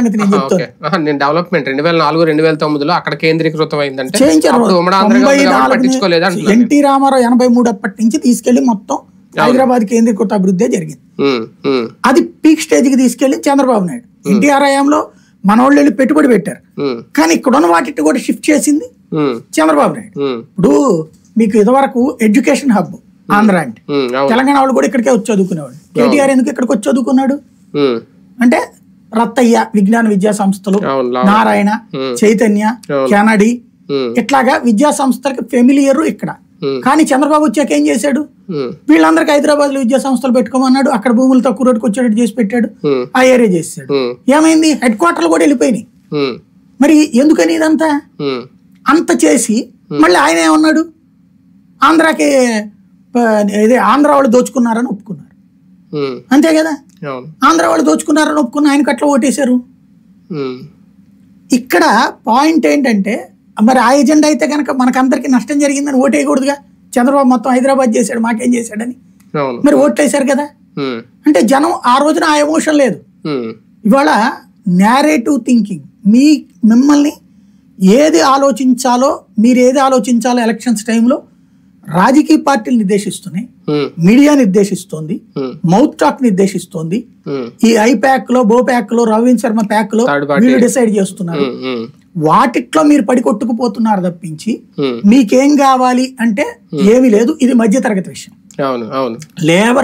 సంగతి నేను చెప్తాను. నేను డెవలప్మెంట్ 2004, 2009లో అక్కడ కేంద్రీకృతం అయిందంటే ఎన్టీ రామారావు 83 అప్పటి నుంచి తీసుకెళ్లి మొత్తం హైదరాబాద్ కేంద్రీకృత అభివృద్ధి జరిగింది. అది పీక్ స్టేజ్ కి తీసుకెళ్లి చంద్రబాబు నాయుడు ఎన్టీఆర్ హయాంలో మనోళ్ళు వెళ్ళి పెట్టుబడి పెట్టారు. కానీ ఇక్కడ ఉన్న వాటిని కూడా షిఫ్ట్ చేసింది చంద్రబాబు నాయుడు. ఇప్పుడు మీకు ఇదివరకు ఎడ్యుకేషన్ హబ్ ఆంధ్ర అంటే తెలంగాణ వాళ్ళు కూడా ఇక్కడికే వచ్చి చదువుకునేవాడు. కేటీఆర్ ఎందుకు ఇక్కడికి వచ్చి చదువుకున్నాడు అంటే రత్తయ్య విజ్ఞాన విద్యా సంస్థలు, నారాయణ, చైతన్య, కెనడి ఇట్లాగా విద్యా సంస్థలకి ఫెమిలియర్ ఇక్కడ. కానీ చంద్రబాబు వచ్చాక ఏం చేశాడు, వీళ్ళందరికీ హైదరాబాద్ లో విద్యా సంస్థలు పెట్టుకోమన్నాడు. అక్కడ భూములు తక్కువ రేటుకు వచ్చేటట్టు చేసి పెట్టాడు, ఆ ఏరియా చేసాడు. ఏమైంది, హెడ్ క్వార్టర్లు కూడా వెళ్ళిపోయినాయి. మరి ఎందుకని ఇదంతా అంత చేసి మళ్ళీ ఆయన ఏమన్నాడు, ఆంధ్రాకి ఇదే ఆంధ్ర వాళ్ళు దోచుకున్నారని ఒప్పుకున్నారు. అంతే కదా, ఆంధ్ర వాళ్ళు దోచుకున్నారని ఒప్పుకున్న ఆయనకు అట్లా ఓటేశారు. ఇక్కడ పాయింట్ ఏంటంటే మరి ఆ ఎజెండా అయితే కనుక మనకందరికి నష్టం జరిగిందని ఓటేయకూడదుగా. చంద్రబాబు మొత్తం హైదరాబాద్ చేశాడు, మాకేం చేశాడని మరి ఓట్లేశారు కదా. అంటే జనం ఆ రోజున ఆ ఎమోషన్ లేదు. ఇవాళ నేరేటివ్ థింకింగ్, మిమ్మల్ని ఏది ఆలోచించాలో మీరు ఏది ఆలోచించాలో ఎలక్షన్స్ టైంలో రాజకీయ పార్టీలు నిర్దేశిస్తున్నాయి, మీడియా నిర్దేశిస్తోంది, మౌత్ టాక్ నిర్దేశిస్తోంది. ఈ ఐప్యాక్ లో, బోప్యాక్ లో, రవీంద్ర శర్మ ప్యాక్ లో వీళ్ళు డిసైడ్ చేస్తున్నారు. వాటిట్లో మీరు పడికొట్టుకుపోతున్నారు తప్పించి మీకేం కావాలి అంటే ఏమీ లేదు. ఇది మధ్యతరగతి విషయం. లేబర్